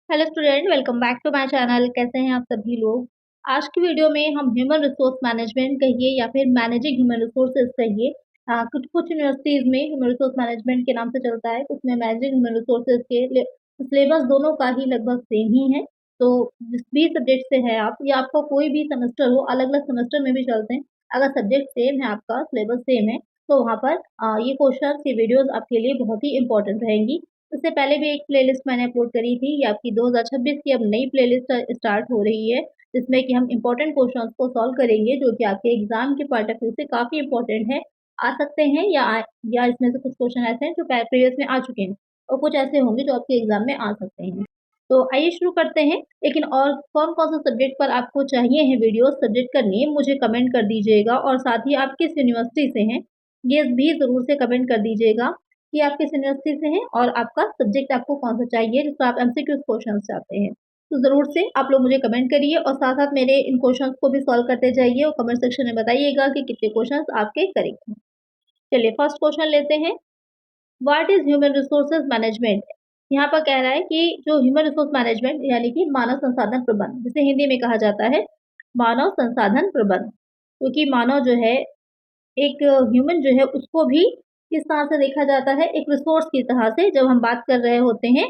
Hello student, welcome back to my channel. कैसे हैं आप सभी लोग। आज की वीडियो में हम ह्यूमन रिसोर्स मैनेजमेंट कहिए या फिर मैनेजिंग ह्यूमन रिसोर्सेज कहिए। कुछ कुछ यूनिवर्सिटीज में ह्यूमन रिसोर्स मैनेजमेंट के नाम से चलता है, कुछ में मैनेजिंग ह्यूमन रिसोर्सेज के सिलेबस दोनों का ही लगभग सेम ही है। तो जिस भी सब्जेक्ट से है आप या आपका कोई भी सेमेस्टर हो, अलग अलग सेमेस्टर में भी चलते हैं। अगर सब्जेक्ट सेम है, आपका सिलेबस सेम है, तो वहाँ पर ये क्वेश्चन ये वीडियोज आपके लिए बहुत ही इंपॉर्टेंट रहेंगी। इससे पहले भी एक प्लेलिस्ट मैंने अपलोड करी थी। ये आपकी 2026 की अब नई प्लेलिस्ट स्टार्ट हो रही है, जिसमें कि हम इंपॉर्टेंट क्वेश्चंस को सॉल्व करेंगे, जो कि आपके एग्जाम के पॉइंट ऑफ व्यू से काफ़ी इंपॉर्टेंट है। आ सकते हैं या इसमें से कुछ क्वेश्चन ऐसे हैं जो प्रीवियस में आ चुके हैं, और कुछ ऐसे होंगे जो आपके एग्जाम में आ सकते हैं। तो आइए शुरू करते हैं। लेकिन और कौन कौन सा सब्जेक्ट पर आपको चाहिए है वीडियो, सब्जेक्ट का नेम मुझे कमेंट कर दीजिएगा, और साथ ही आप किस यूनिवर्सिटी से हैं ये भी ज़रूर से कमेंट कर दीजिएगा कि आप किस यूनिवर्सिटी से हैं और आपका सब्जेक्ट आपको कौन सा चाहिए, जिसको आप एमसीक्यूज क्वेश्चन चाहते हैं। तो ज़रूर से आप लोग मुझे कमेंट करिए, और साथ साथ मेरे इन क्वेश्चंस को भी सॉल्व करते जाइए, और कमेंट सेक्शन में बताइएगा कि कितने क्वेश्चंस आपके करेक्ट हैं। चलिए फर्स्ट क्वेश्चन लेते हैं। What is human resources management. यहाँ पर कह रहा है कि जो ह्यूमन रिसोर्स मैनेजमेंट यानी कि मानव संसाधन प्रबंधन, जिसे हिंदी में कहा जाता है मानव संसाधन प्रबंधन, क्योंकि मानव जो है, एक ह्यूमन जो है, उसको भी किस तरह से देखा जाता है, एक रिसोर्स की तरह से। जब हम बात कर रहे होते हैं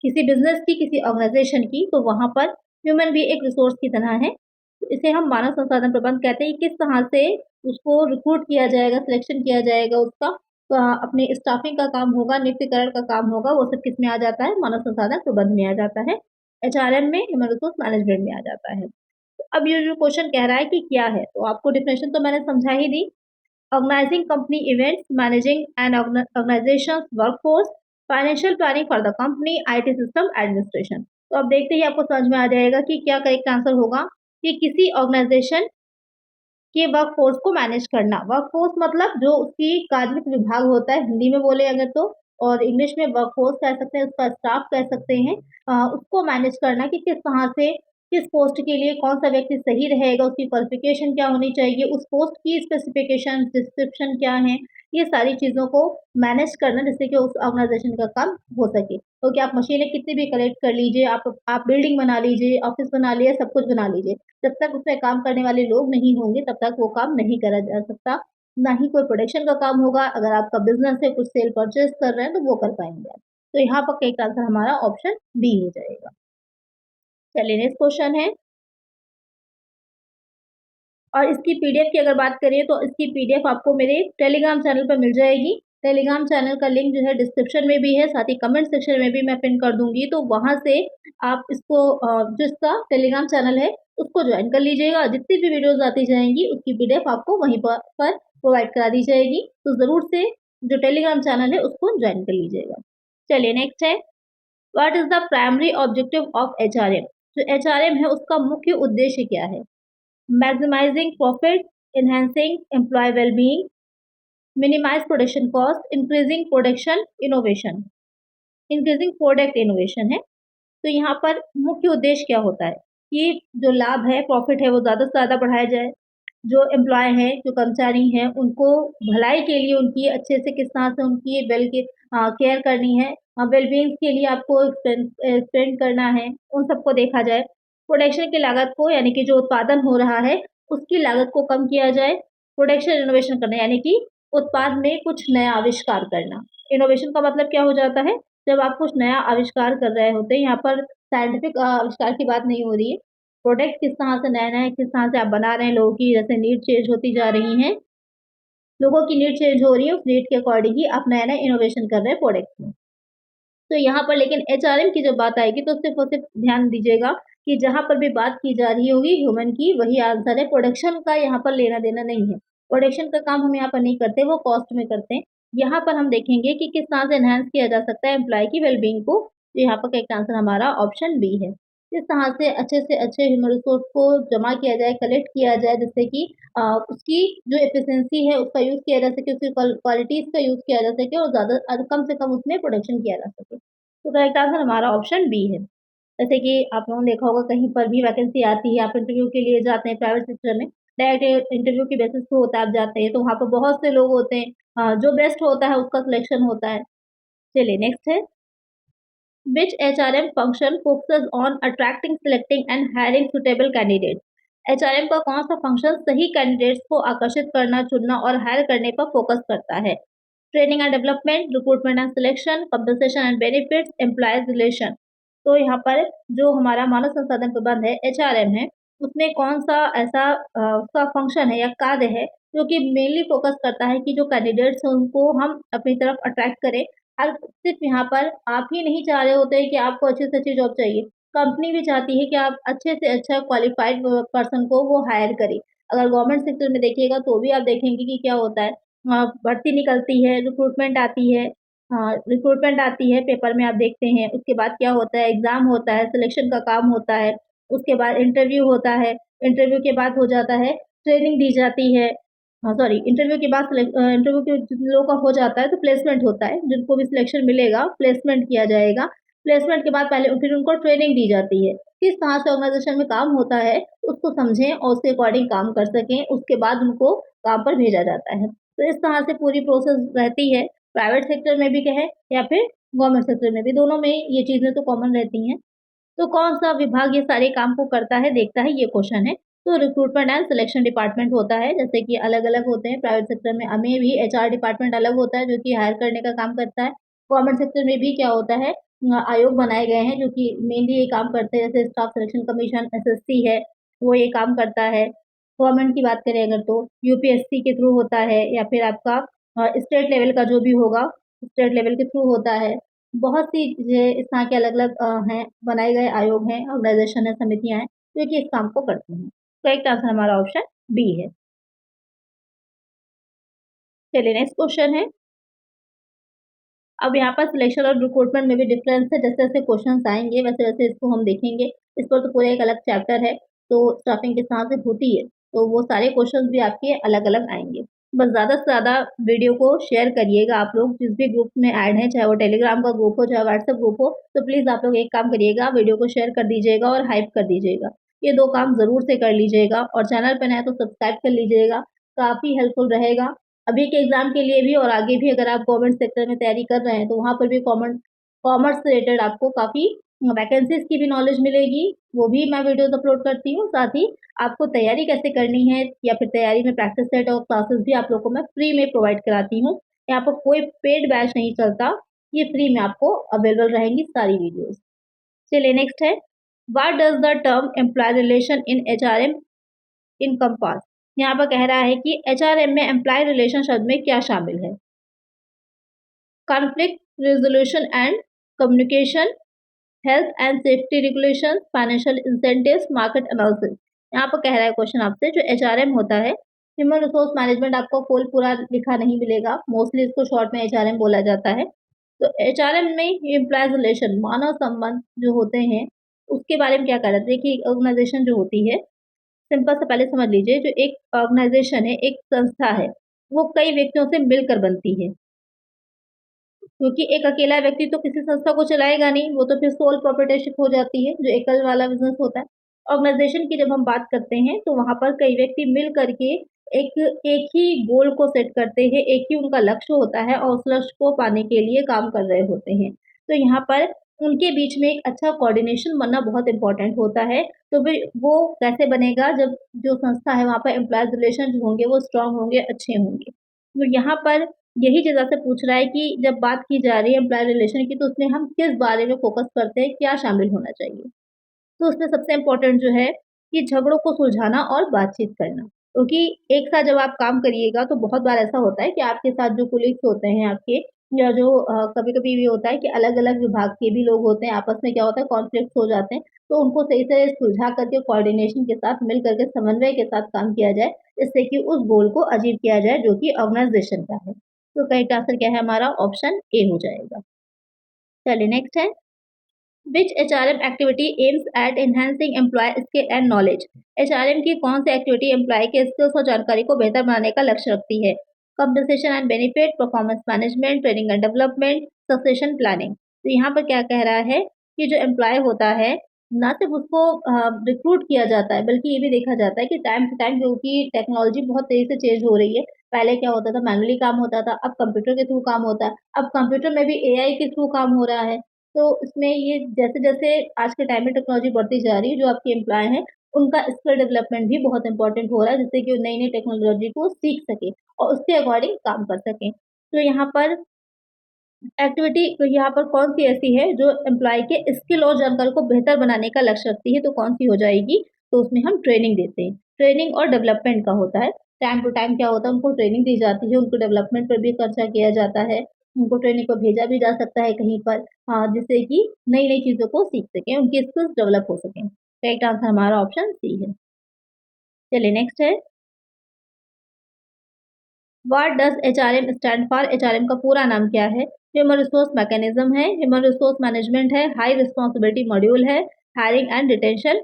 किसी बिजनेस की, किसी ऑर्गेनाइजेशन की, तो वहां पर ह्यूमन भी एक रिसोर्स की तरह है। तो इसे हम मानव संसाधन प्रबंध कहते हैं। किस तरह से उसको रिक्रूट किया जाएगा, सिलेक्शन किया जाएगा, उसका अपने स्टाफिंग का काम होगा, नियुक्तिकरण का काम होगा, वो सब किस में आ जाता है, मानव संसाधन प्रबंध में आ जाता है। एचआरएम में, ह्यूमन रिसोर्स मैनेजमेंट में आ जाता है। तो अब ये जो क्वेश्चन कह रहा है कि क्या है, तो आपको डिफिनेशन तो मैंने समझा ही दी। Organizing company events, managing an organization's workforce, financial planning for the company, IT system administration. तो अब देखते ही आपको समझ में आ जाएगा कि क्या करेक्ट आंसर होगा, कि किसी ऑर्गेनाइजेशन के वर्क फोर्स को मैनेज करना। वर्क फोर्स मतलब जो उसकी कार्मिक विभाग होता है, हिंदी में बोले अगर तो, और इंग्लिश में वर्क फोर्स कह सकते हैं, उसका स्टाफ कह सकते हैं। उसको मैनेज करना कि किस तरह से, किस पोस्ट के लिए कौन सा व्यक्ति सही रहेगा, उसकी क्वालिफिकेशन क्या होनी चाहिए, उस पोस्ट की स्पेसिफिकेशन डिस्क्रिप्शन क्या है, ये सारी चीज़ों को मैनेज करना, जिससे कि उस ऑर्गेनाइजेशन का काम हो सके। तो क्या आप मशीनें कितनी भी कलेक्ट कर लीजिए, आप बिल्डिंग बना लीजिए, ऑफिस बना लीजिए, सब कुछ बना लीजिए, जब तक उसमें काम करने वाले लोग नहीं होंगे तब तक वो काम नहीं करा जा सकता। ना ही कोई प्रोडक्शन का काम होगा। अगर आपका बिजनेस है, कुछ सेल परचेज कर रहे हैं, तो वो कर पाएंगे आप। तो यहाँ पर करेक्ट आंसर हमारा ऑप्शन बी हो जाएगा। चलिए नेक्स्ट क्वेश्चन है, और इसकी पीडीएफ की अगर बात करें तो इसकी पीडीएफ आपको मेरे टेलीग्राम चैनल पर मिल जाएगी। टेलीग्राम चैनल का लिंक जो है डिस्क्रिप्शन में भी है, साथ ही कमेंट सेक्शन में भी मैं पिन कर दूंगी। तो वहां से आप इसको जो इसका टेलीग्राम चैनल है उसको ज्वाइन कर लीजिएगा। जितनी भी वीडियोज आती जाएंगी उसकी पीडीएफ आपको वहीं पर प्रोवाइड करा दी जाएगी। तो जरूर से जो टेलीग्राम चैनल है उसको ज्वाइन कर लीजिएगा। चलिए नेक्स्ट है, what is the primary objective of HRM. जो एचआरएम है उसका मुख्य उद्देश्य क्या है। maximizing profit, enhancing employee well-being, minimize production cost, increasing production innovation, increasing product innovation है। तो यहाँ पर मुख्य उद्देश्य क्या होता है कि जो लाभ है, प्रॉफिट है, वो ज़्यादा से ज़्यादा बढ़ाया जाए। जो एम्प्लॉय हैं, जो कर्मचारी हैं, उनको भलाई के लिए उनकी अच्छे से किस तरह से उनकी केयर करनी है, वेलबींग के लिए आपको एक्सपेंड करना है, उन सबको देखा जाए। प्रोडक्शन की लागत को, यानी कि जो उत्पादन हो रहा है उसकी लागत को कम किया जाए। प्रोडक्शन इनोवेशन करना, यानी कि उत्पाद में कुछ नया आविष्कार करना। इनोवेशन का मतलब क्या हो जाता है, जब आप कुछ नया आविष्कार कर रहे होते हैं। यहाँ पर साइंटिफिक आविष्कार की बात नहीं हो रही है। प्रोडक्ट किस तरह से नए नए किस तरह से आप बना रहे हैं, लोगों की जैसे नीड चेंज होती जा रही हैं, लोगों की नीड चेंज हो रही है, उस नीड के अकॉर्डिंग ही आप नया नया इनोवेशन कर रहे हैं प्रोडक्ट में। तो यहाँ पर लेकिन एचआरएम की जब बात आएगी तो सिर्फ और सिर्फ ध्यान दीजिएगा कि जहाँ पर भी बात की जा रही होगी ह्यूमन की, वही आंसर है। प्रोडक्शन का यहाँ पर लेना देना नहीं है। प्रोडक्शन का काम हम यहाँ पर नहीं करते, वो कॉस्ट में करते हैं। यहाँ पर हम देखेंगे कि किस तरह से एनहांस किया जा सकता है एम्प्लॉय की वेलबींग को। तो यहाँ पर करेक्ट आंसर हमारा ऑप्शन बी है। इस तरह से अच्छे ह्यूमन रिसोर्स को जमा किया जाए, कलेक्ट किया जाए, जिससे कि उसकी जो एफिशिएंसी है उसका यूज़ किया जा सके, उसकी क्वालिटीज़ का यूज़ किया जा सके, और ज़्यादा कम से कम उसमें प्रोडक्शन किया जा सके। तो करेक्ट आंसर हमारा ऑप्शन बी है। जैसे कि आप लोगों ने देखा होगा, कहीं पर भी वैकेंसी आती है, आप इंटरव्यू के लिए जाते हैं प्राइवेट सेक्टर में, डायरेक्ट इंटरव्यू की बेसिस पे होता है, आप जाते हैं तो वहाँ पर बहुत से लोग होते हैं, जो बेस्ट होता है उसका सिलेक्शन होता है। चलिए नेक्स्ट है, Which HRM function focuses on attracting, selecting and hiring suitable candidates? HRM का कौन सा फंक्शन सही कैंडिडेट्स को आकर्षित करना, चुनना और हायर करने पर फोकस करता है? Training and development, recruitment and selection, compensation and benefits, employees relation. तो यहाँ पर जो हमारा मानव संसाधन प्रबंध है, HRM है, उसमें कौन सा ऐसा उसका फंक्शन है या कार्य है जो कि मेनली फोकस करता है कि जो कैंडिडेट्स हैं उनको हम अपनी तरफ अट्रैक्ट करें। और सिर्फ यहाँ पर आप ही नहीं चाह रहे होते हैं कि आपको अच्छी से अच्छी जॉब चाहिए, कंपनी भी चाहती है कि आप अच्छे से अच्छा क्वालिफाइड पर्सन को वो हायर करें। अगर गवर्नमेंट सेक्टर में देखिएगा तो भी आप देखेंगे कि क्या होता है, भर्ती निकलती है, रिक्रूटमेंट आती है, पेपर में आप देखते हैं, उसके बाद क्या होता है, एग्ज़ाम होता है, सिलेक्शन का काम होता है, उसके बाद इंटरव्यू होता है, इंटरव्यू के बाद हो जाता है, ट्रेनिंग दी जाती है। सॉरी, इंटरव्यू के बाद इंटरव्यू के जिन लोगों का हो जाता है तो प्लेसमेंट होता है, जिनको भी सिलेक्शन मिलेगा प्लेसमेंट किया जाएगा। प्लेसमेंट के बाद पहले फिर उनको ट्रेनिंग दी जाती है, किस तरह से ऑर्गेनाइजेशन में काम होता है उसको समझें और उसके अकॉर्डिंग काम कर सकें, उसके बाद उनको काम पर भेजा जाता है। तो इस तरह से पूरी प्रोसेस रहती है, प्राइवेट सेक्टर में भी कहें या फिर गवर्नमेंट सेक्टर में भी, दोनों में ये चीज़ें तो कॉमन रहती हैं। तो कौन-सा विभाग ये सारे काम को करता है, देखता है, ये क्वेश्चन है। तो रिक्रूटमेंट एंड सिलेक्शन डिपार्टमेंट होता है, जैसे कि अलग-अलग होते हैं, प्राइवेट सेक्टर में हमें भी एचआर डिपार्टमेंट अलग होता है, जो कि हायर करने का काम करता है। गवर्नमेंट सेक्टर में भी क्या होता है, आयोग बनाए गए हैं, जो कि मेनली ये काम करते हैं, जैसे स्टाफ सिलेक्शन कमीशन, एसएससी है, वो ये काम करता है। गवर्नमेंट की बात करें अगर तो यूपीएससी के थ्रू होता है या फिर आपका स्टेट लेवल का जो भी होगा, स्टेट लेवल के थ्रू होता है। बहुत सी चीज़ें इस तरह के अलग-अलग हैं, बनाए गए आयोग हैं, ऑर्गनाइज़ेशन है, समितियाँ हैं, जो कि इस काम को करती हैं। करेक्ट आंसर हमारा ऑप्शन बी है। चलिए नेक्स्ट क्वेश्चन है। अब यहाँ पर सिलेक्शन और रिक्रूटमेंट में भी डिफरेंस है, जैसे-जैसे क्वेश्चन्स आएँगे वैसे-वैसे इसको हम देखेंगे। इस पर तो पूरा एक अलग चैप्टर है, तो स्टाफिंग किस तरह से होती है, तो वो सारे क्वेश्चन्स भी आपके अलग-अलग आएँगे। बस ज़्यादा से ज़्यादा वीडियो को शेयर करिएगा आप लोग जिस भी ग्रुप में ऐड हैं, चाहे वो टेलीग्राम का ग्रुप हो, चाहे व्हाट्सएप ग्रुप हो, तो प्लीज़ आप लोग एक काम करिएगा, वीडियो को शेयर कर दीजिएगा और हाइप कर दीजिएगा। ये 2 काम ज़रूर से कर लीजिएगा और चैनल पे नए हैं तो सब्सक्राइब कर लीजिएगा, काफ़ी हेल्पफुल रहेगा। अभी के एग्ज़ाम के लिए भी और आगे भी अगर आप गवर्नमेंट सेक्टर में तैयारी कर रहे हैं, तो वहाँ पर भी कॉमर्स से रिलेटेड आपको काफ़ी वैकेंसीज़ की भी नॉलेज मिलेगी, वो भी मैं वीडियोज़ अपलोड करती हूँ। साथ ही आपको तैयारी कैसे करनी है या फिर तैयारी में प्रैक्टिस सेट और क्लासेस भी आप लोगों को मैं फ्री में प्रोवाइड कराती हूँ। यहाँ पर कोई पेड बैच नहीं चलता, ये फ्री में आपको अवेलेबल रहेंगी सारी वीडियोज़। चलिए नेक्स्ट है, what does the term employee relation in HRM encompass? यहाँ पर कह रहा है कि एचआरएम में एम्प्लॉयी रिलेशन शब्द में क्या शामिल है? Conflict resolution and communication, health and safety regulations, financial incentives, market analysis. यहाँ पर कह रहा है क्वेश्चन आपसे, जो एचआरएम होता है, ह्यूमन रिसोर्स मैनेजमेंट, आपको फुल पूरा लिखा नहीं मिलेगा, मोस्टली इसको शॉर्ट में एचआरएम बोला जाता है। तो एचआरएम में एम्प्लॉयज रिलेशन, मानव संबंध जो होते हैं, उसके बारे में क्या कर रहे थे। देखिए, ऑर्गेनाइजेशन जो होती है, सिंपल से पहले समझ लीजिए, जो एक ऑर्गेनाइजेशन है, एक संस्था है, वो कई व्यक्तियों से मिलकर बनती है। क्योंकि एक अकेला व्यक्ति तो किसी संस्था को चलाएगा नहीं, वो तो फिर सोल प्रोप्राइटरशिप हो जाती है, जो एकल वाला बिज़नेस होता है। ऑर्गेनाइज़ेशन की जब हम बात करते हैं, तो वहाँ पर कई व्यक्ति मिल कर के एक एक ही गोल को सेट करते हैं, एक ही उनका लक्ष्य होता है और उस लक्ष्य को पाने के लिए काम कर रहे होते हैं। तो यहाँ पर उनके बीच में एक अच्छा कोऑर्डिनेशन बनना बहुत इम्पोर्टेंट होता है। तो फिर वो कैसे बनेगा, जब जो संस्था है वहाँ पर एम्प्लॉयज़ रिलेशन जो होंगे वो स्ट्रॉन्ग होंगे, अच्छे होंगे। तो यहाँ पर यही चीज़ आपसे पूछ रहा है कि जब बात की जा रही है एम्प्लॉयी रिलेशन की, तो उसमें हम किस बारे में फ़ोकस करते हैं, क्या शामिल होना चाहिए? तो उसमें सबसे इम्पोर्टेंट जो है कि झगड़ों को सुलझाना और बातचीत करना। क्योंकि एक साथ जब आप काम करिएगा तो बहुत बार ऐसा होता है कि आपके साथ जो कोलीग्स होते हैं आपके, या जो कभी-कभी ये होता है कि अलग-अलग विभाग के भी लोग होते हैं, आपस में क्या होता है, कॉन्फ्लिक्ट्स हो जाते हैं, तो उनको सही से सुलझा करके कोऑर्डिनेशन के साथ मिल करके समन्वय के साथ काम किया जाए, जिससे कि उस गोल को अचीव किया जाए जो कि ऑर्गेनाइज़ेशन का है। तो करेक्ट आंसर क्या है हमारा? ऑप्शन ए हो जाएगा। चलिए नेक्स्ट है, which HRM activity aims at enhancing employ skill and knowledge? HRM की कौन सी एक्टिविटी एम्प्लॉय के स्किल्स और जानकारी को बेहतर बनाने का लक्ष्य रखती है? Compensation and benefit, performance management, training and development, succession planning. तो यहाँ पर क्या कह रहा है कि जो एम्प्लॉय होता है, ना सिर्फ उसको रिक्रूट किया जाता है, बल्कि ये भी देखा जाता है कि टाइम टू टाइम, क्योंकि टेक्नोलॉजी बहुत तेज़ी से चेंज हो रही है। पहले क्या होता था, मैनुअली काम होता था, अब कंप्यूटर के थ्रू काम होता है। अब कंप्यूटर में भी एआई के थ्रू काम हो रहा है। तो इसमें ये जैसे-जैसे आज के टाइम में टेक्नोलॉजी बढ़ती जा रही है, जो आपके एम्प्लॉय हैं, उनका स्किल डेवलपमेंट भी बहुत इम्पोर्टेंट हो रहा है, जिससे कि वो नई-नई टेक्नोलॉजी को सीख सकें और उसके अकॉर्डिंग काम कर सकें। तो यहाँ पर एक्टिविटी तो यहाँ पर कौन-सी ऐसी है जो एम्प्लॉयी के स्किल और जानकारी को बेहतर बनाने का लक्ष्य रखती है, तो कौन-सी हो जाएगी? तो उसमें हम ट्रेनिंग देते हैं। ट्रेनिंग और डेवलपमेंट का होता है। टाइम टू टाइम क्या होता है, उनको ट्रेनिंग दी जाती है, उनको डेवलपमेंट पर भी खर्चा किया जाता है, उनको ट्रेनिंग पर भेजा भी जा सकता है कहीं पर जिससे कि नई-नई चीज़ों को सीख सकें, उनकी स्किल्स डेवलप हो सकें। करेक्ट आंसर हमारा ऑप्शन सी है। चलिए नेक्स्ट है, what does HRM stand for? HRM का पूरा नाम क्या है? ह्यूमन रिसोर्स मैकेनिज्म है, ह्यूमन रिसोर्स मैनेजमेंट है, हाई रिस्पॉन्सिबिलिटी मॉड्यूल है, हायरिंग एंड रिटेंशन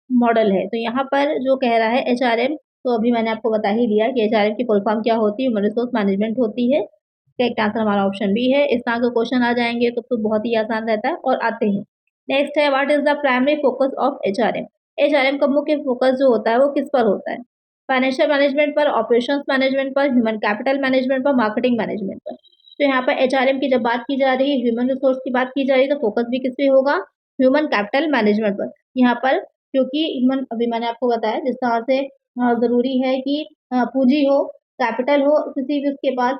मॉडल है। तो यहाँ पर जो कह रहा है एचआरएम, तो अभी मैंने आपको बता ही दिया कि एचआरएम की फुल फॉर्म क्या होती है, ह्यूमन रिसोर्स मैनेजमेंट होती है। करेक्ट आंसर हमारा ऑप्शन बी है। इस तरह के क्वेश्चन आ जाएंगे तो बहुत ही आसान रहता है और आते हैं। नेक्स्ट है, what is the primary focus of HRM? HRM का मुख्य फोकस जो होता है वो किस पर होता है? फाइनेंशियल मैनेजमेंट पर, ऑपरेशंस मैनेजमेंट पर, ह्यूमन कैपिटल मैनेजमेंट पर, मार्केटिंग मैनेजमेंट पर। तो यहाँ पर एचआरएम की जब बात की जा रही है, ह्यूमन रिसोर्स की बात की जा रही है, तो फोकस भी किस पे होगा? ह्यूमन कैपिटल मैनेजमेंट पर। यहाँ पर क्योंकि ह्यूमन, अभी मैंने आपको बताया जिस तरह से ज़रूरी है कि पूँजी हो, कैपिटल हो, किसी भी उसके पास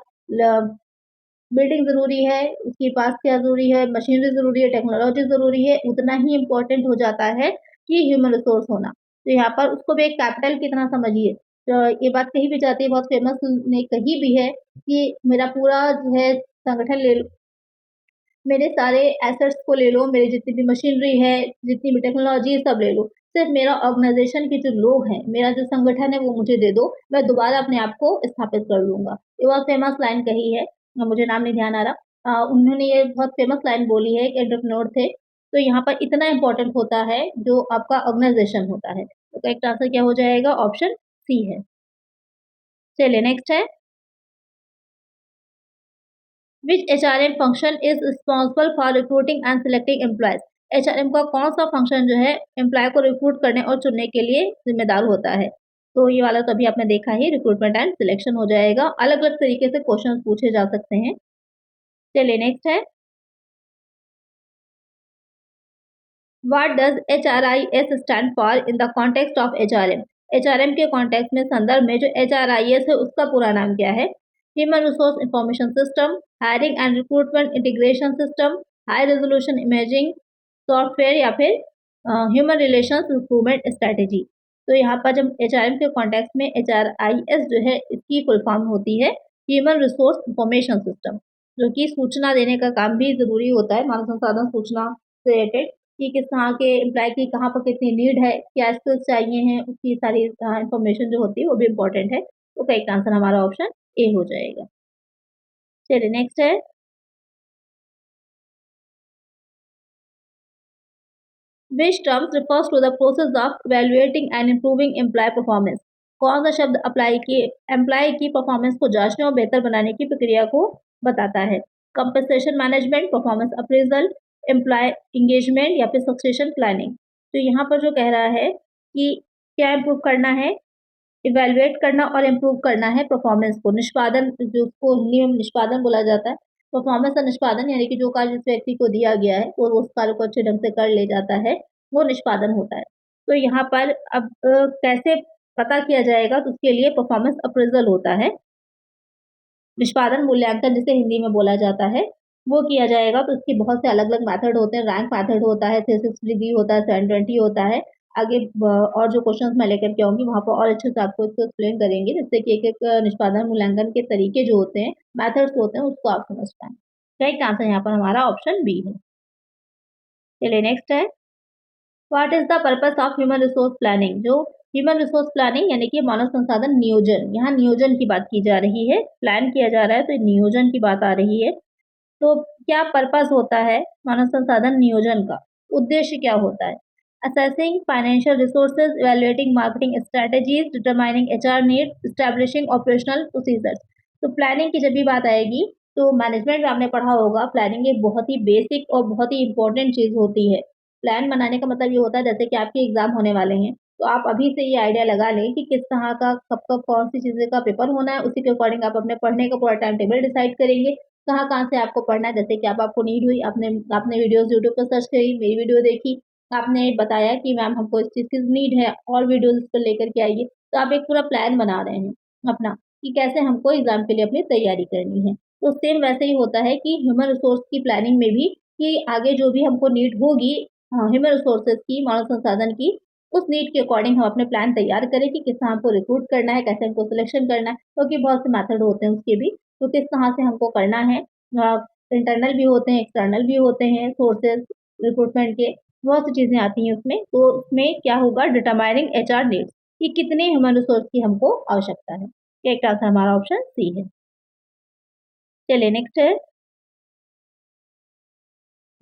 बिल्डिंग ज़रूरी है, उसके पास क्या ज़रूरी है, मशीनरी ज़रूरी है, टेक्नोलॉजी ज़रूरी है, उतना ही इम्पोर्टेंट हो जाता है कि ह्यूमन रिसोर्स होना। तो यहाँ पर उसको भी एक कैपिटल की तरह समझिए। तो ये बात कही भी जाती है, बहुत फेमस ने कही भी है कि मेरा पूरा जो है संगठन ले लो, मेरे सारे एसेट्स को ले लो, मेरी जितनी भी मशीनरी है, जितनी भी टेक्नोलॉजी है, सब ले लो। सिर्फ़ मेरा ऑर्गनाइज़ेशन के जो लोग हैं, मेरा जो संगठन है, वो मुझे दे दो, मैं दोबारा अपने आप को स्थापित कर लूँगा। ये बहुत फ़ेमस लाइन कही है, मुझे नाम नहीं ध्यान आ रहा। उन्होंने ये बहुत फ़ेमस लाइन बोली है, एक एंटरप्रेन्योर थे। तो यहाँ पर इतना इम्पोर्टेंट होता है, जो आपका ऑर्गनाइज़ेशन होता है। तो करेक्ट आंसर क्या हो जाएगा? ऑप्शन सी है। चलिए नेक्स्ट है, Which HRM function is responsible for recruiting and selecting employees? HRM का कौन सा फंक्शन जो है एम्प्लॉय को रिक्रूट करने और चुनने के लिए जिम्मेदार होता है? तो ये वाला तो अभी आपने देखा ही, रिक्रूटमेंट एंड सिलेक्शन हो जाएगा। अलग-अलग तरीके से क्वेश्चन पूछे जा सकते हैं। चलिए नेक्स्ट है, what does HRIS stand for in the context of HRM? HRM के कॉन्टेक्स्ट में, संदर्भ में जो HRIS है उसका पूरा नाम क्या है? Human resource information system, hiring and recruitment integration system, high resolution imaging software या फिर ह्यूमन रिलेशंस इम्प्रूवमेंट स्ट्रेटेजी। तो यहाँ पर जब HRM के कॉन्टेक्स्ट में HRIS जो है इसकी फुल फॉर्म होती है ह्यूमन रिसोर्स इंफॉर्मेशन सिस्टम, जो कि सूचना देने का काम भी ज़रूरी होता है, मानव संसाधन सूचना से रिलेटेड कि किस तरह के एम्प्लॉय की कहाँ पर कितनी नीड है, क्या स्किल्स चाहिए हैं, उसकी सारी इन्फॉर्मेशन जो होती है वो भी इम्पोर्टेंट है। तो करेक्ट आंसर हमारा ऑप्शन ए हो जाएगा। चलिए नेक्स्ट है, which terms refers to the process of evaluating and improving employee performance? कौन सा शब्द अप्लाई की एम्प्लॉय की परफॉर्मेंस को जांचने और बेहतर बनाने की प्रक्रिया को बताता है? Compensation management, performance appraisal, employee engagement या फिर सक्सेशन प्लानिंग। तो यहाँ पर जो कह रहा है कि क्या इम्प्रूव करना है, इवैल्यूएट करना और इम्प्रूव करना है परफॉर्मेंस को, निष्पादन जो उसको हिंदी में निष्पादन बोला जाता है। परफॉर्मेंस का निष्पादन यानी कि जो कार्य जिस व्यक्ति को दिया गया है वो उस कार्य को अच्छे ढंग से कर ले जाता है, वो निष्पादन होता है। तो यहाँ पर अब कैसे पता किया जाएगा, तो उसके लिए परफॉर्मेंस अप्रेज़ल होता है। निष्पादन मूल्यांकन जिसे हिंदी में बोला जाता है, वो किया जाएगा। तो इसके बहुत से अलग-अलग मेथड होते हैं, रैंक मेथड होता है, 360 डिग्री होता है, 720 होता है। आगे और जो क्वेश्चन्स मैं लेकर के आऊँगी वहाँ पर और अच्छे से आपको इसको एक्सप्लेन करेंगे, जिससे कि एक-एक निष्पादन मूल्यांकन के तरीके जो होते हैं, मेथड्स होते हैं, उसको आप समझ पाएँ। राइट आंसर यहाँ पर हमारा ऑप्शन बी है। चलिए नेक्स्ट है, what is the purpose of human resource planning? जो ह्यूमन रिसोर्स प्लानिंग यानी कि मानव संसाधन नियोजन, यहाँ नियोजन की बात की जा रही है, प्लान किया जा रहा है तो नियोजन की बात आ रही है। तो क्या पर्पस होता है मानव संसाधन नियोजन का? उद्देश्य क्या होता है? Assessing financial resources, evaluating marketing strategies, determining HR needs, establishing operational procedures. तो प्लानिंग की जब भी बात आएगी तो मैनेजमेंट में आपने पढ़ा होगा, प्लानिंग एक बहुत ही बेसिक और बहुत ही इम्पोर्टेंट चीज़ होती है। प्लान बनाने का मतलब ये होता है जैसे कि आपके एग्ज़ाम होने वाले हैं, तो आप अभी से ये आइडिया लगा लें कि किस तरह का कब-कब कौन-सी चीज़ें का पेपर होना है, उसी के अकॉर्डिंग आप अपने पढ़ने का पूरा टाइम टेबल डिसाइड करेंगे। कहाँ-कहाँ से आपको पढ़ना है। जैसे कि अब आपको नीड हुई, आपने आपने वीडियोज़ यूट्यूब पर सर्च करी, मेरी वीडियो देखी, आपने बताया कि मैम हमको इस चीज़ की नीड है और वीडियोज़ इस पर लेकर के आइए। तो आप एक पूरा प्लान बना रहे हैं अपना कि कैसे हमको एग्ज़ाम के लिए अपनी तैयारी करनी है। तो सेम वैसे ही होता है कि ह्यूमन रिसोर्स की प्लानिंग में भी कि आगे जो भी हमको नीड होगी ह्यूमन रिसोर्सेज़ की, मानव संसाधन की, उस नीड के अकॉर्डिंग हम अपने प्लान तैयार करें कि किस तरह हमको रिक्रूट करना है, कैसे हमको सिलेक्शन करना है, क्योंकि बहुत से मेथड होते हैं उसके भी, तो किस तरह से हमको करना है। इंटरनल भी होते हैं, एक्सटर्नल भी होते हैं सोर्सेज़ रिक्रूटमेंट के, बहुत सी चीज़ें आती हैं उसमें। तो उसमें क्या होगा डिटरमाइनिंग एचआर नीड्स कि कितने ह्यूमन रिसोर्स की हमको आवश्यकता है। करेक्ट आंसर हमारा ऑप्शन सी है। चलिए नेक्स्ट है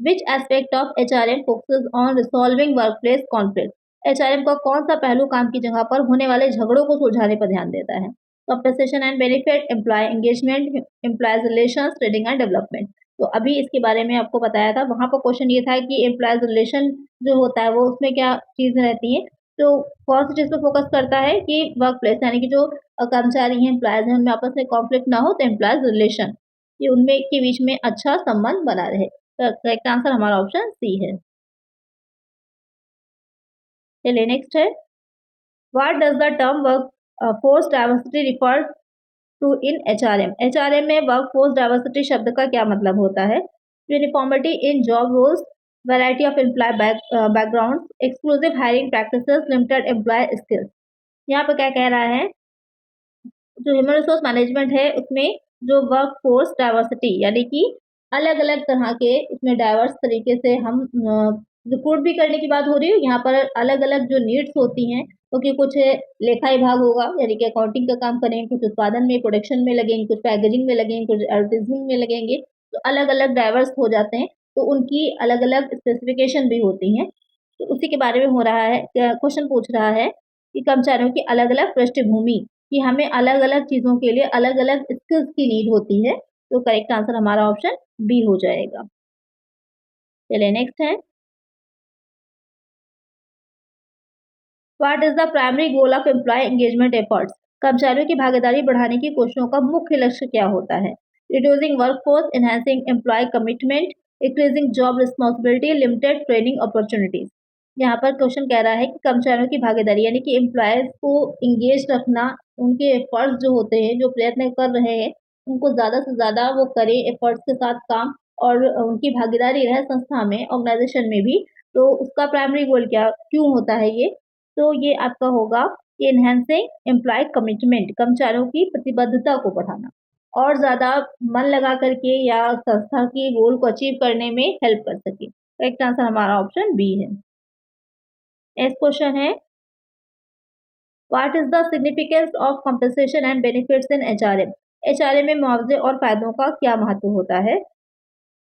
which aspect of HRM focuses on resolving workplace conflict. HRM का कौन सा पहलू काम की जगह पर होने वाले झगड़ों को सुलझाने पर ध्यान देता है। Compensation and benefit, employee engagement, employees relations, training and development. तो अभी इसके बारे में आपको बताया था, वहां पर क्वेश्चन ये था कि एम्प्लॉयज रिलेशन जो होता है वो उसमें क्या चीजें रहती हैं। तो कौन सी चीज पर फोकस करता है कि वर्क प्लेस यानी कि जो कर्मचारी हैं एम्प्लॉयज हैं उनमें आपस में कॉन्फ्लिक्ट ना हो, तो एम्प्लॉयज रिलेशन कि उनमें के बीच में अच्छा संबंध बना रहे। करेक्ट आंसर हमारा ऑप्शन सी है। चलिए नेक्स्ट है what does the term work force diversity refer to in HRM. HRM में वर्क फोर्स डाइवर्सिटी शब्द का क्या मतलब होता है। Uniformity in job roles, variety of employee background, exclusive hiring practices, limited employee skills. यहाँ पर क्या कह रहा है, जो ह्यूमन रिसोर्स मैनेजमेंट है उसमें जो वर्क फोर्स डाइवर्सिटी यानी कि अलग अलग तरह के इसमें डाइवर्स तरीके से हम रिक्रूट भी करने की बात हो रही है। यहाँ पर अलग अलग जो नीड्स होती हैं क्योंकि कुछ लेखा विभाग होगा यानी कि अकाउंटिंग का काम करेंगे, कुछ उत्पादन में प्रोडक्शन में लगेंगे, कुछ पैकेजिंग में लगेंगे, कुछ एडवर्टीजमेंट में लगेंगे। तो अलग अलग डाइवर्स हो जाते हैं, तो उनकी अलग अलग स्पेसिफिकेशन भी होती हैं। तो उसी के बारे में हो रहा है, क्वेश्चन पूछ रहा है कि कर्मचारियों की अलग अलग पृष्ठभूमि कि हमें अलग-अलग चीज़ों के लिए अलग-अलग स्किल्स की नीड होती है, तो करेक्ट आंसर हमारा ऑप्शन बी हो जाएगा। चलिए नेक्स्ट है what is the primary goal of employee engagement efforts. कर्मचारियों की भागीदारी बढ़ाने की कोशिशों का मुख्य लक्ष्य क्या होता है। Reducing workforce, enhancing employee commitment, increasing job responsibility, limited training opportunities. यहाँ पर क्वेश्चन कह रहा है कि कर्मचारियों की भागीदारी यानी कि एम्प्लॉयज को इंगेज रखना, उनके एफर्ट्स जो होते हैं जो प्रयत्न कर रहे हैं उनको ज़्यादा से ज़्यादा वो करें एफर्ट्स के साथ काम, और उनकी भागीदारी रहे संस्था में, ऑर्गेनाइजेशन में भी। तो उसका प्राइमरी गोल क्या क्यों होता है ये, तो ये आपका होगा कि एनहांसिंग एम्प्लॉय कमिटमेंट, कर्मचारियों की प्रतिबद्धता को बढ़ाना और ज़्यादा मन लगा करके या संस्था की गोल को अचीव करने में हेल्प कर सके। करेक्ट आंसर हमारा ऑप्शन बी है। नेक्स्ट क्वेश्चन है what is the significance of compensation and benefits in HRM. HRM में मुआवजे और फायदों का क्या महत्व होता है।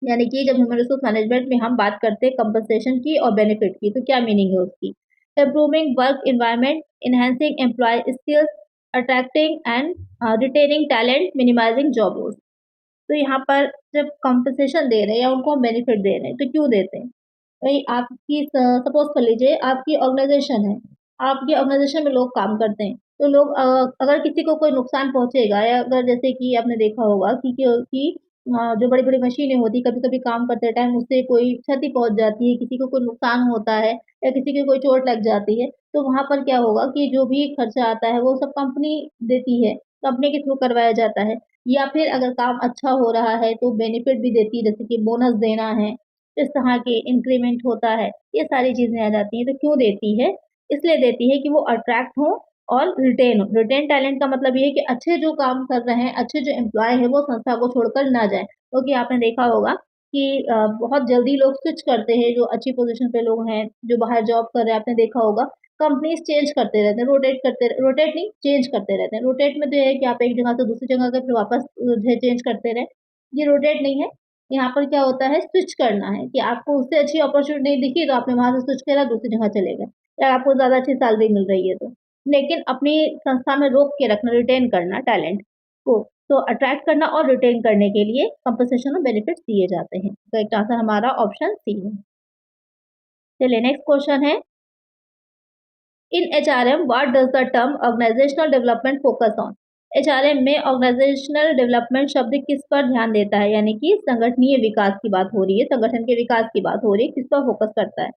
यानी कि जब ह्यूमन रिसोर्स मैनेजमेंट में हम बात करते हैं कंपनसेशन की और बेनिफिट की, तो क्या मीनिंग है उसकी। Improving work environment, enhancing employee skills, attracting and retaining talent, minimising job loss. तो यहाँ पर जब कंपनसेशन दे रहे हैं या उनको हम बेनिफिट दे रहे हैं तो क्यों देते हैं। भाई आपकी सपोज कर लीजिए आपकी ऑर्गेनाइजेशन है, आपकी ऑर्गेनाइजेशन में लोग काम करते हैं, तो लोग अगर किसी को कोई नुकसान पहुंचेगा या अगर जैसे कि आपने देखा होगा कि जो बड़ी बड़ी मशीनें होती कभी कभी काम करते टाइम उससे कोई क्षति पहुंच जाती है, किसी को कोई नुकसान होता है या किसी की कोई चोट लग जाती है, तो वहां पर क्या होगा कि जो भी खर्चा आता है वो सब कंपनी देती है, कंपनी के थ्रू करवाया जाता है। या फिर अगर काम अच्छा हो रहा है तो बेनिफिट भी देती है, जैसे कि बोनस देना है, इस तरह के इंक्रीमेंट होता है, ये सारी चीज़ें आ जाती हैं। तो क्यों देती है? इसलिए देती है कि वो अट्रैक्ट हो और रिटेन हो। रिटेन टैलेंट का मतलब ये है कि अच्छे जो काम कर रहे हैं, अच्छे जो एम्प्लॉय हैं, वो संस्था को छोड़कर ना जाएँ। क्योंकि आपने देखा होगा कि बहुत जल्दी लोग स्विच करते हैं, जो अच्छी पोज़ीशन पे लोग हैं, जो बाहर जॉब कर रहे हैं, आपने देखा होगा, कंपनीज़ चेंज करते रहते हैं, रोटेट नहीं, चेंज करते रहते हैं। रोटेट में तो ये है कि आप एक जगह से दूसरी जगह गए, फिर वापस जो है चेंज करते रहें। ये रोटेट नहीं है। यहाँ पर क्या होता है स्विच करना है कि आपको उससे अच्छी अपॉर्चुनिटी नहीं दिखी तो आपने वहाँ से स्विच करा दूसरी जगह चले गए, या आपको ज़्यादा अच्छी सैलरी मिल रही है तो। लेकिन अपनी संस्था में रोक के रखना, रिटेन करना टैलेंट को, तो अट्रैक्ट करना और रिटेन करने के लिए कंपनसेशन और बेनिफिट्स दिए जाते हैं। करेक्ट आंसर हमारा ऑप्शन सी है। चलिए नेक्स्ट क्वेश्चन है in HRM what does the term organisational development focus on. HRM में ऑर्गेनाइजेशनल डेवलपमेंट शब्द किस पर ध्यान देता है, यानी कि संगठनीय विकास की बात हो रही है, संगठन के विकास की बात हो रही है, किस पर फोकस करता है?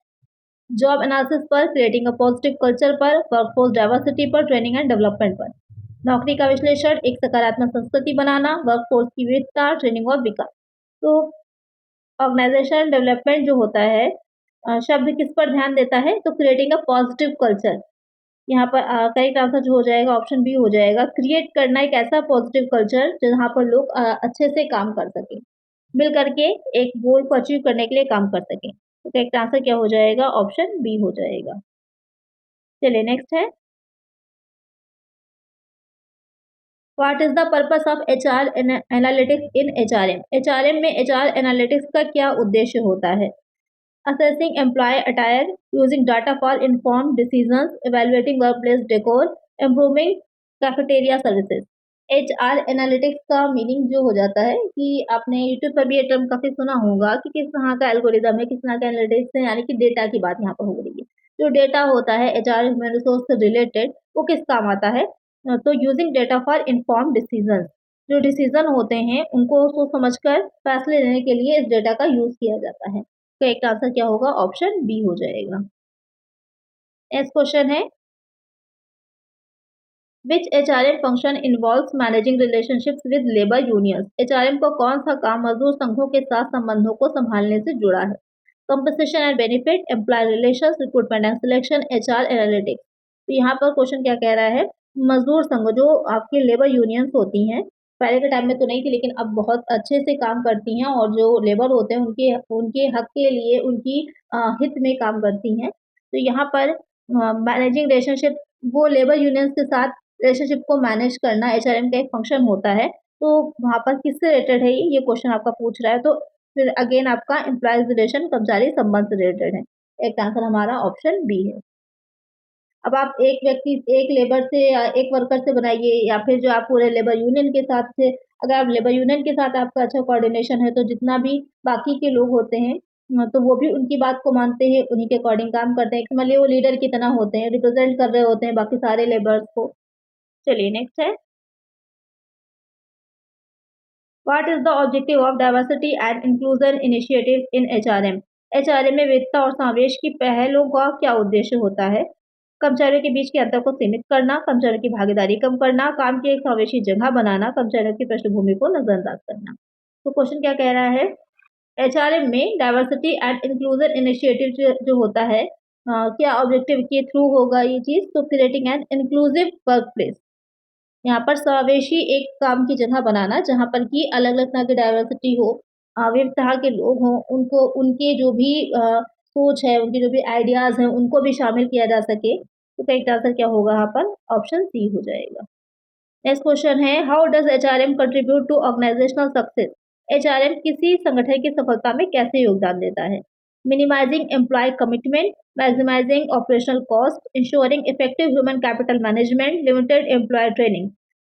जॉब एनालिसिस पर, क्रिएटिंग अ पॉजिटिव कल्चर पर, वर्कफोर्स डाइवर्सिटी पर, ट्रेनिंग एंड डेवलपमेंट पर। नौकरी का विश्लेषण, एक सकारात्मक संस्कृति बनाना, वर्कफोर्स की विविधता, ट्रेनिंग और विकास। तो ऑर्गेनाइजेशनल डेवलपमेंट जो होता है, शब्द किस पर ध्यान देता है? तो क्रिएटिंग अ पॉजिटिव कल्चर। यहाँ पर करेक्ट आंसर जो हो जाएगा ऑप्शन बी हो जाएगा, क्रिएट करना एक ऐसा पॉजिटिव कल्चर जहाँ पर लोग अच्छे से काम कर सकें, मिल करके एक गोल को अचीव करने के लिए काम कर सकें। तो करेक्ट आंसर क्या हो जाएगा? ऑप्शन बी हो जाएगा। चलिए नेक्स्ट है, what is the purpose of HR analytics in HRM? HRM में एचआर एनालिटिक्स का क्या उद्देश्य होता है? Assessing employee attire, using data for informed decisions, evaluating workplace decor, improving cafeteria services. HR analytics का मीनिंग जो हो जाता है कि आपने यूट्यूब पर भी ये टर्म काफी सुना होगा कि किस तरह का एल्गोरिदम है, किस तरह का एनालिटिक्स है, यानी कि डेटा की बात यहाँ पर हो रही है। जो डेटा होता है एचआर ह्यूमन रिसोर्स से रिलेटेड, वो किस काम आता है? तो using data for informed decision, जो डिसीजन होते हैं उनको सोच समझकर फैसले लेने के लिए इस डेटा का यूज किया जाता है। तो एक आंसर क्या होगा? ऑप्शन बी हो जाएगा। नेक्स्ट क्वेश्चन है, which HRM function involves managing relationships with labour unions? HRM का कौन सा काम मजदूर संघों के साथ संबंधों को संभालने से जुड़ा है? Compensation and benefit, employee relations, recruitment and selection, HR analytics. तो यहाँ पर क्वेश्चन क्या कह रहा है? मजदूर संघ जो आपकी लेबर यूनियंस होती हैं, पहले के टाइम में तो नहीं थी लेकिन अब बहुत अच्छे से काम करती हैं और जो लेबर होते हैं उनके उनके हक के लिए, उनकी हित में काम करती हैं। तो यहाँ पर मैनेजिंग रिलेशनशिप, वो लेबर यूनियंस के साथ रिलेशनशिप को मैनेज करना एचआरएम का एक फंक्शन होता है। तो वहाँ पर किससे रिलेटेड है ये क्वेश्चन आपका पूछ रहा है, तो फिर अगेन आपका एम्प्लॉयज रिलेशन, कर्मचारी संबंध से रिलेटेड है। एक आंसर हमारा ऑप्शन बी है। अब आप एक व्यक्ति, एक लेबर से या एक वर्कर से बनाइए, या फिर जो आप पूरे लेबर यूनियन के साथ से, अगर आप लेबर यूनियन के साथ आपका अच्छा कोऑर्डिनेशन है तो जितना भी बाकी के लोग होते हैं तो वो भी उनकी बात को मानते हैं, उन्हीं के अकॉर्डिंग काम करते हैं। मतलब वो लीडर की तरह होते हैं, रिप्रेजेंट कर रहे होते हैं बाकी सारे लेबर्स को। चलिए नेक्स्ट है, what is the objective of diversity and inclusion initiative in HRM? HRM में विविधता और समावेश की पहलों का क्या उद्देश्य होता है? कर्मचारियों के बीच के अंतर को सीमित करना, कर्मचारियों की भागीदारी कम करना, काम की एक समावेशी जगह बनाना, कर्मचारियों की पृष्ठभूमि को नजरअंदाज करना। तो क्वेश्चन क्या कह रहा है? एचआरएम में डाइवर्सिटी एंड इंक्लूजन इनिशिएटिव जो होता है, क्या ऑब्जेक्टिव के थ्रू होगा ये चीज? तो creating an inclusive work place, यहाँ पर समावेशी एक काम की जगह बनाना जहाँ पर कि अलग अलग तरह की डाइवर्सिटी हो, विविध तरह के लोग हों, उनको उनके जो भी सोच है, उनके जो भी आइडियाज हैं उनको भी शामिल किया जा सके। तो करेक्ट आंसर क्या होगा यहाँ पर? ऑप्शन सी हो जाएगा। नेक्स्ट क्वेश्चन है, how does HRM contribute to organisational success? HRM किसी संगठन की सफलता में कैसे योगदान देता है? Minimising employee commitment, maximising operational cost, ensuring effective human capital management, limited employee training.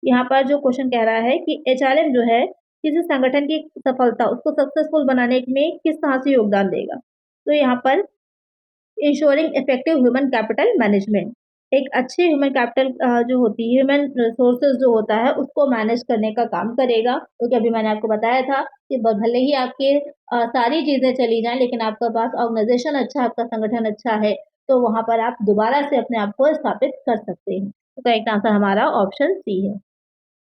यहाँ पर जो क्वेश्चन कह रहा है कि एचआरएम जो है किसी संगठन की सफलता, उसको सक्सेसफुल बनाने में किस तरह से योगदान देगा? तो यहाँ पर ensuring effective human capital management, एक अच्छे ह्यूमन कैपिटल जो होती है, ह्यूमन रिसोर्सेज जो होता है उसको मैनेज करने का काम करेगा। क्योंकि अभी मैंने आपको बताया था कि भले ही आपके सारी चीजें चली जाएं लेकिन आपका पास ऑर्गेनाइजेशन अच्छा है, आपका संगठन अच्छा है, तो वहां पर आप दोबारा से अपने आप को स्थापित कर सकते हैं। तो करेक्ट आंसर हमारा ऑप्शन सी है।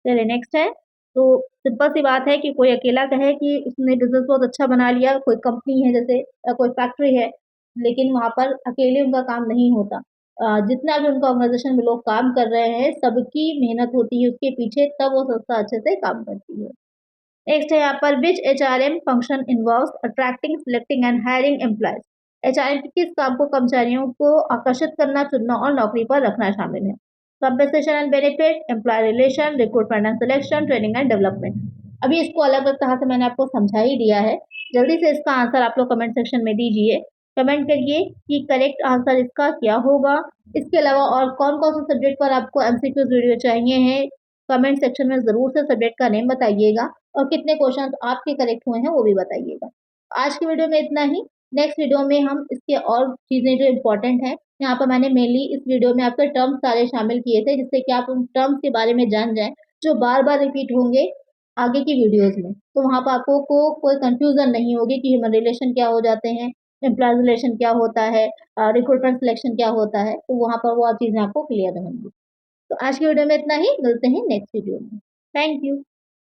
चलिए नेक्स्ट है, तो सिंपल सी बात है कि कोई अकेला कहे कि उसने बिजनेस बहुत अच्छा बना लिया, कोई कंपनी है जैसे कोई फैक्ट्री है, लेकिन वहाँ पर अकेले उनका काम नहीं होता। जितना भी उनका ऑर्गेनाइजेशन में लोग काम कर रहे हैं, सबकी मेहनत होती है उसके पीछे, तब वो संस्था अच्छे से काम करती है। नेक्स्ट है यहाँ पर, which HRM function involves attracting, selecting and hiring employees? HRM के किस काम को कर्मचारियों को आकर्षित करना, चुनना और नौकरी पर रखना शामिल है? Compensation and benefit, employee relation, recruitment and selection, training and development. अभी इसको अलग अलग तरह से मैंने आपको समझा ही दिया है। जल्दी से इसका आंसर आप लोग कमेंट सेक्शन में दीजिए। कमेंट करिए कि करेक्ट आंसर इसका क्या होगा। इसके अलावा और कौन कौन से सब्जेक्ट पर आपको एमसीक्यूज वीडियो चाहिए हैं, कमेंट सेक्शन में जरूर से सब्जेक्ट का नेम बताइएगा और कितने क्वेश्चन आपके करेक्ट हुए हैं वो भी बताइएगा। आज की वीडियो में इतना ही। नेक्स्ट वीडियो में हम इसके और चीजें जो इम्पोर्टेंट हैं, यहाँ पर मैंने मेनली इस वीडियो में आपके टर्म्स सारे शामिल किए थे जिससे कि आप उन टर्म्स के बारे में जान जाएं जो बार बार रिपीट होंगे आगे की वीडियोस में, तो वहाँ पर आपको कोई कंफ्यूजन नहीं होगी कि ह्यूमन रिलेशन क्या हो जाते हैं, एम्प्लॉय रिलेशन क्या होता है, रिक्रूटमेंट सिलेक्शन क्या होता है, तो वहाँ पर वो चीज़ें आपको क्लियर रहेंगी। तो आज की वीडियो में इतना ही, मिलते हैं नेक्स्ट वीडियो में। Thank you.